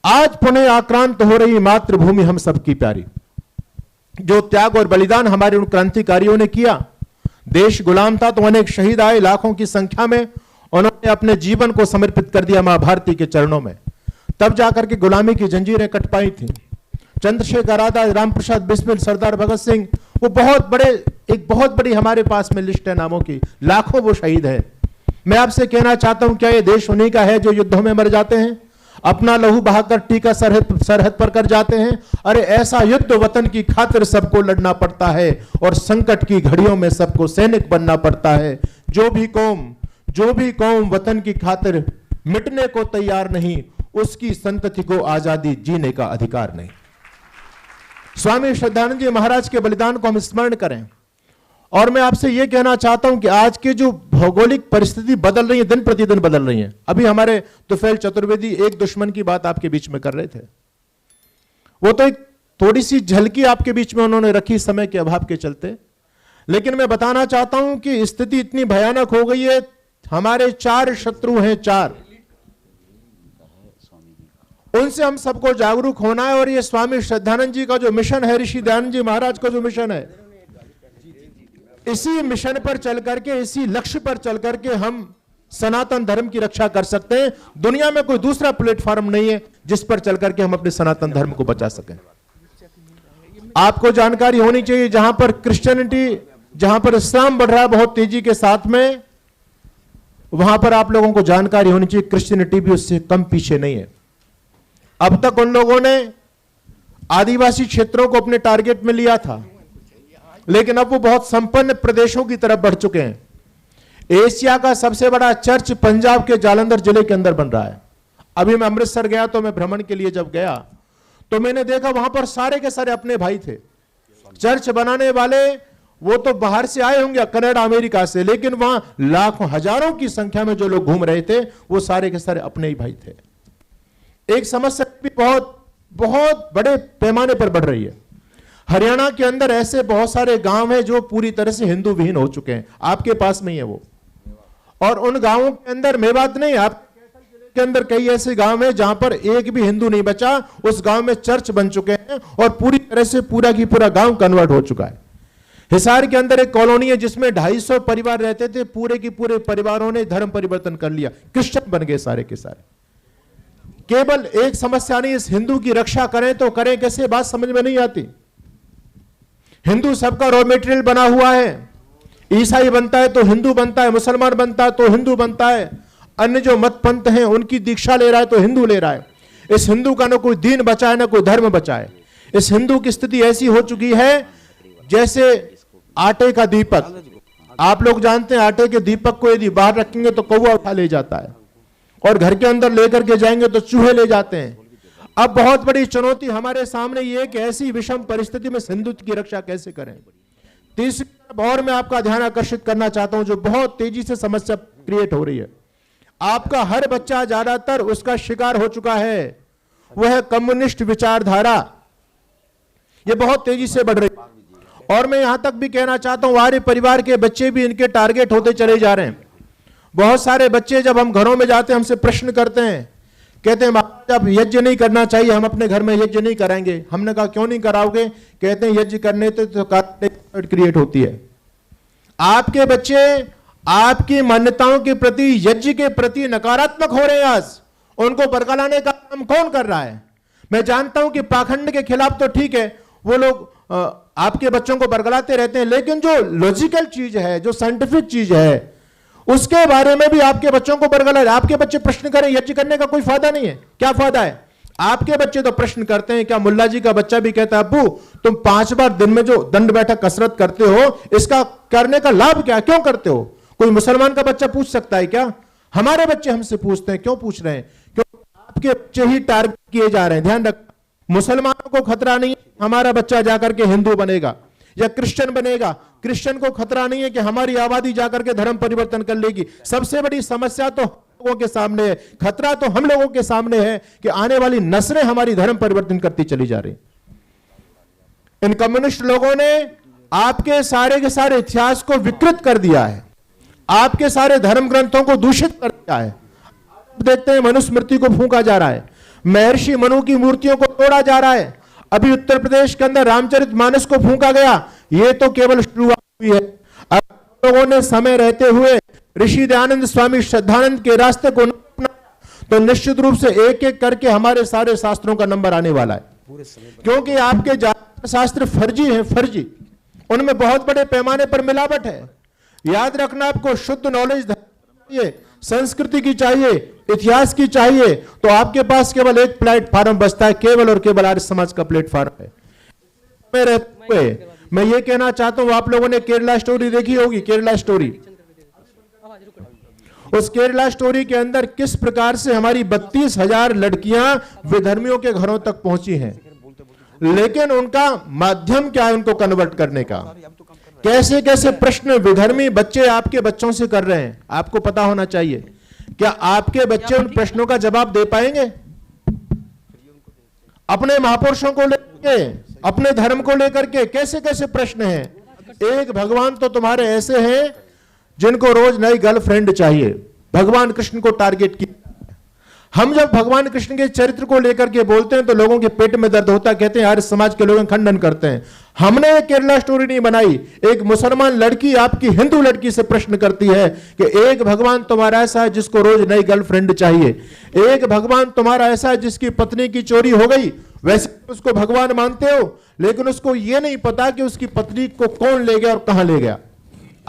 आज पुनः आक्रांत हो रही मातृभूमि हम सबकी प्यारी, जो त्याग और बलिदान हमारे उन क्रांतिकारियों ने किया। देश गुलाम था तो अनेक शहीद आए, लाखों की संख्या में उन्होंने अपने जीवन को समर्पित कर दिया मां भारती के चरणों में, तब जाकर के गुलामी की जंजीरें कट पाई थी। चंद्रशेखर आजाद, राम प्रसाद बिस्मिल, सरदार भगत सिंह, वो एक बहुत बड़ी हमारे पास में लिस्ट है नामों की, लाखों वो शहीद है। मैं आपसे कहना चाहता हूं, क्या ये देश उन्हीं का है जो युद्धों में मर जाते हैं, अपना लहू बहाकर टीका सरहद पर कर जाते हैं? अरे ऐसा युद्ध वतन की खातिर सबको लड़ना पड़ता है और संकट की घड़ियों में सबको सैनिक बनना पड़ता है। जो भी कौम वतन की खातिर मिटने को तैयार नहीं, उसकी संतति को आजादी जीने का अधिकार नहीं। स्वामी श्रद्धानंद जी महाराज के बलिदान को हम स्मरण करें। और मैं आपसे यह कहना चाहता हूं कि आज की जो भौगोलिक परिस्थिति बदल रही है, दिन प्रतिदिन बदल रही है। अभी हमारे तुफैल चतुर्वेदी एक दुश्मन की बात आपके बीच में कर रहे थे, वो तो एक थोड़ी सी झलकी आपके बीच में उन्होंने रखी समय के अभाव के चलते, लेकिन मैं बताना चाहता हूं कि स्थिति इतनी भयानक हो गई है। हमारे 4 शत्रु हैं, 4, उनसे हम सबको जागरूक होना है। और ये स्वामी श्रद्धानंद जी का जो मिशन है, ऋषि दयानंद जी महाराज का जो मिशन है, इसी मिशन पर चल करके, इसी लक्ष्य पर चल करके हम सनातन धर्म की रक्षा कर सकते हैं। दुनिया में कोई दूसरा प्लेटफॉर्म नहीं है जिस पर चल करके हम अपने सनातन धर्म को बचा सकें। आपको जानकारी होनी चाहिए, जहां पर क्रिश्चियनिटी, जहां पर इस्लाम बढ़ रहा है बहुत तेजी के साथ में, वहां पर आप लोगों को जानकारी होनी चाहिए क्रिश्चियनिटी भी उससे कम पीछे नहीं है। अब तक उन लोगों ने आदिवासी क्षेत्रों को अपने टारगेट में लिया था, लेकिन अब वो बहुत संपन्न प्रदेशों की तरफ बढ़ चुके हैं। एशिया का सबसे बड़ा चर्च पंजाब के जालंधर जिले के अंदर बन रहा है। अभी मैं अमृतसर गया तो मैं भ्रमण के लिए जब गया तो मैंने देखा वहां पर सारे के सारे अपने भाई थे। चर्च बनाने वाले वो तो बाहर से आए होंगे, कनाडा अमेरिका से, लेकिन वहां लाखों हजारों की संख्या में जो लोग घूम रहे थे वो सारे के सारे अपने ही भाई थे। एक समस्या भी बहुत बड़े पैमाने पर बढ़ रही है। हरियाणा के अंदर ऐसे बहुत सारे गांव हैं जो पूरी तरह से हिंदू विहीन हो चुके हैं, आपके पास नहीं है वो। और उन गांवों के अंदर, मैं बात नहीं, आप के अंदर कई ऐसे गांव हैं जहां पर एक भी हिंदू नहीं बचा, उस गांव में चर्च बन चुके हैं और पूरी तरह से पूरा की पूरा गांव कन्वर्ट हो चुका है। हिसार के अंदर एक कॉलोनी है जिसमें 250 परिवार रहते थे, पूरे की पूरे परिवारों ने धर्म परिवर्तन कर लिया, क्रिश्चियन बन गए सारे के सारे। केवल एक समस्या नहीं, इस हिंदू की रक्षा करें तो करें कैसे, बात समझ में नहीं आती। हिंदू सबका रॉ मटेरियल बना हुआ है, ईसाई बनता है तो हिंदू बनता है, मुसलमान बनता है तो हिंदू बनता है, अन्य जो मत पंथ हैं उनकी दीक्षा ले रहा है तो हिंदू ले रहा है। इस हिंदू का ना कोई दीन बचा है ना कोई धर्म बचा है। इस हिंदू की स्थिति ऐसी हो चुकी है जैसे आटे का दीपक। आप लोग जानते हैं आटे के दीपक को यदि बाहर रखेंगे तो कौवा उठा ले जाता है, और घर के अंदर लेकर के जाएंगे तो चूहे ले जाते हैं। अब बहुत बड़ी चुनौती हमारे सामने ये है कि ऐसी विषम परिस्थिति में हिंदुत्व की रक्षा कैसे करें। तीसरी तरफ और मैं आपका ध्यान आकर्षित करना चाहता हूं, जो बहुत तेजी से समस्या क्रिएट हो रही है। आपका हर बच्चा ज्यादातर उसका शिकार हो चुका है, वह है कम्युनिस्ट विचारधारा। यह बहुत तेजी से बढ़ रही है। और मैं यहां तक भी कहना चाहता हूं, हमारे परिवार के बच्चे भी इनके टारगेट होते चले जा रहे हैं। बहुत सारे बच्चे जब हम घरों में जाते हैं हमसे प्रश्न करते हैं, कहते हैं अब यज्ञ नहीं करना चाहिए, हम अपने घर में यज्ञ नहीं कराएंगे। हमने कहा क्यों नहीं कराओगे? कहते हैं यज्ञ करने तो क्रिएट होती है। आपके बच्चे आपकी मान्यताओं के प्रति, यज्ञ के प्रति नकारात्मक हो रहे हैं। आज उनको बरगलाने का काम कौन कर रहा है? मैं जानता हूं कि पाखंड के खिलाफ तो ठीक है, वो लोग आपके बच्चों को बरगलाते रहते हैं, लेकिन जो लॉजिकल चीज है, जो साइंटिफिक चीज है, उसके बारे में भी आपके बच्चों को बरगला। आपके बच्चे प्रश्न करें, यज्ञ करने का कोई फायदा नहीं है। क्या फायदा है? आपके बच्चे तो प्रश्न करते हैं। क्या मुल्ला जी का बच्चा भी कहता है अब्बू तुम 5 बार दिन में जो दंड बैठक कसरत करते हो, इसका करने का लाभ क्या, क्यों करते हो? कोई मुसलमान का बच्चा पूछ सकता है क्या? हमारे बच्चे हमसे पूछते हैं। क्यों पूछ रहे हैं? क्योंकि आपके बच्चे ही टारगेट किए जा रहे हैं। ध्यान रख, मुसलमानों को खतरा नहीं हमारा बच्चा जाकर के हिंदू बनेगा या क्रिश्चियन बनेगा। क्रिश्चियन को खतरा नहीं है कि हमारी आबादी जाकर के धर्म परिवर्तन कर लेगी। सबसे बड़ी समस्या तो लोगों के सामने है, खतरा तो हम लोगों के सामने है कि आने वाली नस्लें हमारी धर्म परिवर्तन करती चली जा रही। इन कम्युनिस्ट लोगों ने आपके सारे के सारे इतिहास को विकृत कर दिया है, आपके सारे धर्म ग्रंथों को दूषित कर दिया है। देखते हैं मनुस्मृति को फूंका जा रहा है। महर्षि मनु की मूर्तियों को तोड़ा जा रहा है। अभी उत्तर प्रदेश के अंदर रामचरितमानस को फूंका गया। ये तो केवल शुरुआत हुई है। अब लोगों ने समय रहते हुए ऋषि दयानंद स्वामी श्रद्धानंद के रास्ते को तो निश्चित रूप से एक एक करके हमारे सारे शास्त्रों का नंबर आने वाला है। क्योंकि आपके शास्त्र फर्जी हैं, फर्जी, उनमें बहुत बड़े पैमाने पर मिलावट है। याद रखना, आपको शुद्ध नॉलेज चाहिए, संस्कृति की चाहिए, इतिहास की चाहिए, तो आपके पास केवल एक प्लेटफॉर्म बचता है, केवल और केवल आर्य समाज का प्लेटफॉर्म है। मैं ये कहना चाहता हूं, आप लोगों ने केरला स्टोरी देखी होगी, केरला स्टोरी। उस केरला स्टोरी के अंदर किस प्रकार से हमारी 32,000 लड़कियां विधर्मियों के घरों तक पहुंची हैं, लेकिन उनका माध्यम क्या है उनको कन्वर्ट करने का। कैसे कैसे प्रश्न विधर्मी बच्चे आपके बच्चों से कर रहे हैं, आपको पता होना चाहिए। क्या आपके बच्चे उन प्रश्नों का जवाब दे पाएंगे? अपने महापुरुषों को लेकर, अपने धर्म को लेकर के कैसे कैसे प्रश्न हैं। एक भगवान तो तुम्हारे ऐसे हैं जिनको रोज नई गर्लफ्रेंड चाहिए, भगवान कृष्ण को टारगेट किया। हम जब भगवान कृष्ण के चरित्र को लेकर के बोलते हैं तो लोगों के पेट में दर्द होता है, कहते हैं आर्य समाज के लोग खंडन करते हैं। हमने एक केरला स्टोरी नहीं बनाई। एक मुसलमान लड़की आपकी हिंदू लड़की से प्रश्न करती है कि एक भगवान तुम्हारा ऐसा है जिसको रोज नई गर्लफ्रेंड चाहिए, एक भगवान तुम्हारा ऐसा है जिसकी पत्नी की चोरी हो गई, वैसे उसको भगवान मानते हो, लेकिन उसको यह नहीं पता कि उसकी पत्नी को कौन ले गया और कहां ले गया।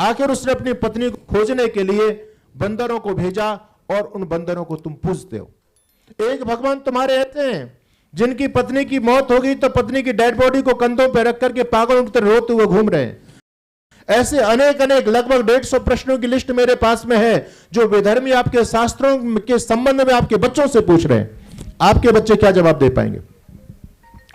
आखिर उसने अपनी पत्नी को खोजने के लिए बंदरों को भेजा और उन बंदरों को तुम पूजते हो। एक भगवान तुम्हारे ऐसे हैं जिनकी पत्नी की मौत हो गई तो पत्नी की डेड बॉडी को कंधों पर रख करके पागलों की तरह रोते हुए घूम रहे हैं। ऐसे अनेक अनेक लगभग 150 प्रश्नों की लिस्ट मेरे पास में है जो विधर्मी आपके शास्त्रों के संबंध में आपके बच्चों से पूछ रहे हैं। आपके बच्चे क्या जवाब दे पाएंगे?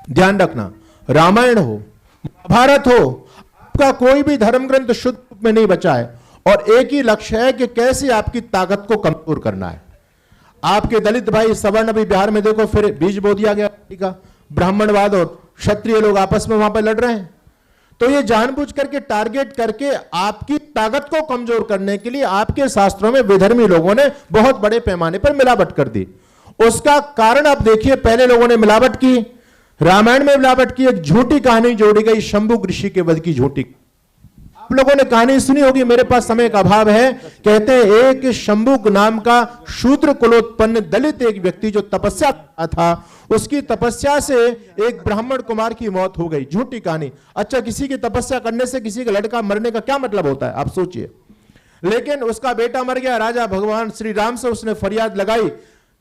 ध्यान रखना, रामायण हो, महाभारत हो, आपका कोई भी धर्म ग्रंथ शुद्ध रूप में नहीं बचा है और एक ही लक्ष्य है कि कैसे आपकी ताकत को कमजोर करना है। आपके दलित भाई सवर्ण, अभी बिहार में देखो फिर बीज बो दिया गया का, ब्राह्मणवाद और क्षत्रिय लोग आपस में वहां पर लड़ रहे हैं। तो ये जानबूझ करके टारगेट करके आपकी ताकत को कमजोर करने के लिए आपके शास्त्रों में विधर्मी लोगों ने बहुत बड़े पैमाने पर मिलावट कर दी। उसका कारण आप देखिए, पहले लोगों ने मिलावट की, रामायण में मिलावट की, एक झूठी कहानी जोड़ी गई शंभुक ऋषि के वध की झूठी। आप लोगों ने कहानी सुनी होगी, मेरे पास समय का अभाव है। कहते हैं एक शंभुक नाम का शूद्र कुलोत्पन्न दलित एक व्यक्ति जो तपस्या करता था, उसकी तपस्या से एक ब्राह्मण कुमार की मौत हो गई। झूठी कहानी। अच्छा, किसी की तपस्या करने से किसी का लड़का मरने का क्या मतलब होता है, आप सोचिए। लेकिन उसका बेटा मर गया। राजा भगवान श्री राम से उसने फरियाद लगाई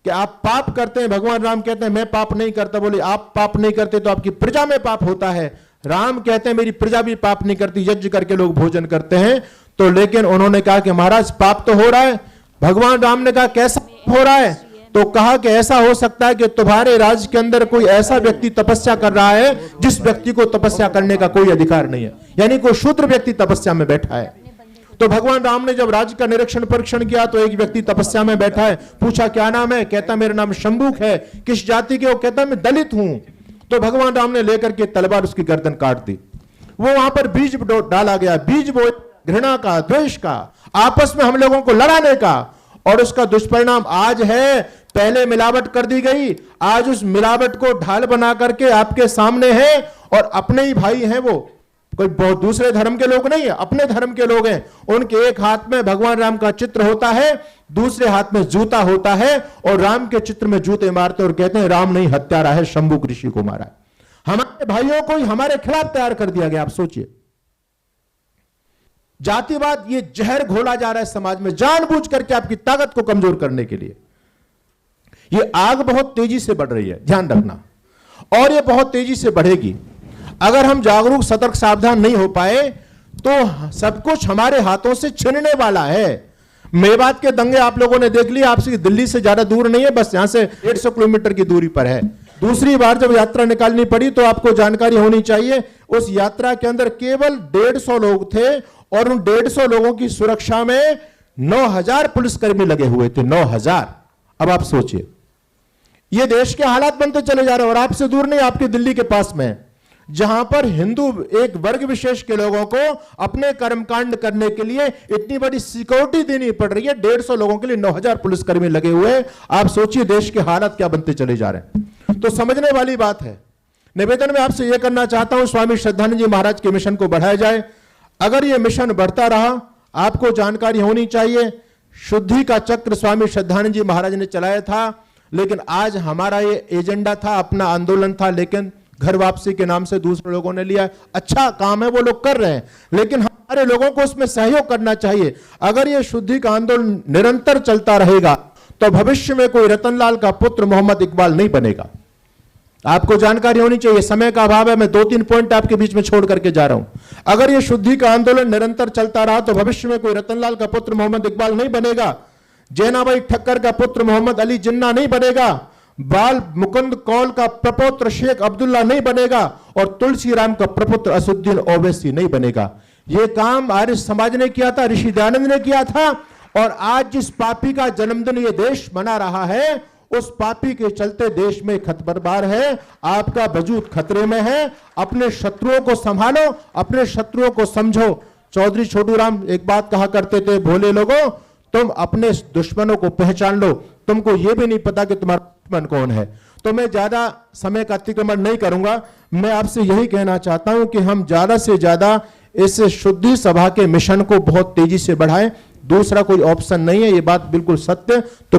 कि आप पाप करते हैं। भगवान राम कहते हैं मैं पाप नहीं करता। बोले आप पाप नहीं करते तो आपकी प्रजा में पाप होता है। राम कहते हैं मेरी प्रजा भी पाप नहीं करती, यज्ञ करके लोग भोजन करते हैं। तो लेकिन उन्होंने कहा कि महाराज पाप तो हो रहा है। भगवान राम ने कहा कैसा हो रहा है? तो कहा कि ऐसा हो सकता है कि तुम्हारे राज्य के अंदर कोई ऐसा व्यक्ति तपस्या कर रहा है जिस व्यक्ति को तपस्या करने का कोई अधिकार नहीं है, यानी कोई शूद्र व्यक्ति तपस्या में बैठा है। तो भगवान राम ने जब राज्य का निरीक्षण परीक्षण किया तो एक व्यक्ति तपस्या में बैठा है। पूछा क्या नाम है? कहता मेरा नाम शंभुक है। किस जाति के हो? कहता मैं दलित हूं। तो भगवान राम ने लेकर के तलवार उसकी गर्दन काट दी। वो वहां पर बीज डाला गया, बीज वो घृणा का, द्वेष का, आपस में हम लोगों को लड़ाने का। और उसका दुष्परिणाम आज है, पहले मिलावट कर दी गई, आज उस मिलावट को ढाल बना करके आपके सामने है और अपने ही भाई हैं, वो कोई बहुत दूसरे धर्म के लोग नहीं है, अपने धर्म के लोग हैं। उनके एक हाथ में भगवान राम का चित्र होता है, दूसरे हाथ में जूता होता है और राम के चित्र में जूते मारते और कहते हैं राम नहीं हत्यारा है, शंभुक ऋषि को मारा है। हमारे भाइयों को ही हमारे खिलाफ तैयार कर दिया गया। आप सोचिए, जातिवाद ये जहर घोला जा रहा है समाज में जानबूझ करके आपकी ताकत को कमजोर करने के लिए। ये आग बहुत तेजी से बढ़ रही है, ध्यान रखना, और ये बहुत तेजी से बढ़ेगी। अगर हम जागरूक, सतर्क, सावधान नहीं हो पाए तो सब कुछ हमारे हाथों से छिनने वाला है। मेवात के दंगे आप लोगों ने देख लिया, आपसे दिल्ली से ज्यादा दूर नहीं है, बस यहां से 150 किलोमीटर की दूरी पर है। दूसरी बार जब यात्रा निकालनी पड़ी तो आपको जानकारी होनी चाहिए, उस यात्रा के अंदर केवल 150 लोग थे और उन 150 लोगों की सुरक्षा में 9000 पुलिसकर्मी लगे हुए थे। 9000। अब आप सोचिए, ये देश के हालात बनते चले जा रहे हैं और आपसे दूर नहीं, आपके दिल्ली के पास में। जहां पर हिंदू एक वर्ग विशेष के लोगों को अपने कर्मकांड करने के लिए इतनी बड़ी सिक्योरिटी देनी पड़ रही है। 150 लोगों के लिए 9000 पुलिसकर्मी लगे हुए हैं। आप सोचिए देश के हालात क्या बनते चले जा रहे हैं। तो समझने वाली बात है। निवेदन में आपसे यह करना चाहता हूं, स्वामी श्रद्धानंद जी महाराज के मिशन को बढ़ाया जाए। अगर यह मिशन बढ़ता रहा, आपको जानकारी होनी चाहिए, शुद्धि का चक्र स्वामी श्रद्धानंद जी महाराज ने चलाया था, लेकिन आज हमारा ये एजेंडा था, अपना आंदोलन था, लेकिन घर वापसी के नाम से दूसरे लोगों ने लिया। अच्छा काम है, वो लोग कर रहे हैं, लेकिन हमारे लोगों को उसमें सहयोग करना चाहिए। अगर ये शुद्धि का आंदोलन निरंतर चलता रहेगा तो भविष्य में कोई रतनलाल का पुत्र मोहम्मद इकबाल नहीं बनेगा। आपको जानकारी होनी चाहिए, समय का अभाव है, मैं 2-3 पॉइंट आपके बीच में छोड़ करके जा रहा हूं। अगर ये शुद्धि का आंदोलन निरंतर चलता रहा तो भविष्य में कोई रतनलाल का पुत्र मोहम्मद इकबाल नहीं बनेगा, जैनाबाई ठक्कर का पुत्र मोहम्मद अली जिन्ना नहीं बनेगा, बाल मुकुंद कौल का प्रपुत्र शेख अब्दुल्ला नहीं बनेगा, और तुलसी राम का प्रपुत्र असुद्दीन ओवैसी नहीं बनेगा। यह काम आर्य समाज ने किया था, ऋषि दयानंद ने किया था, और आज जिस पापी का जन्मदिन ये देश मना रहा है, उस पापी के चलते देश में खतरबार है। आपका वजूद खतरे में है। अपने शत्रुओं को संभालो, अपने शत्रुओं को समझो। चौधरी छोटू राम एक बात कहा करते थे, भोले लोगों तुम अपने दुश्मनों को पहचान लो, तुमको यह भी नहीं पता कि तुम्हारा दुश्मन कौन है। तो मैं ज्यादा समय का अतिक्रमण नहीं करूंगा। मैं आपसे यही कहना चाहता हूं कि हम ज्यादा से ज्यादा इस शुद्धि सभा के मिशन को बहुत तेजी से बढ़ाएं। दूसरा कोई ऑप्शन नहीं है, ये बात बिल्कुल सत्य। तो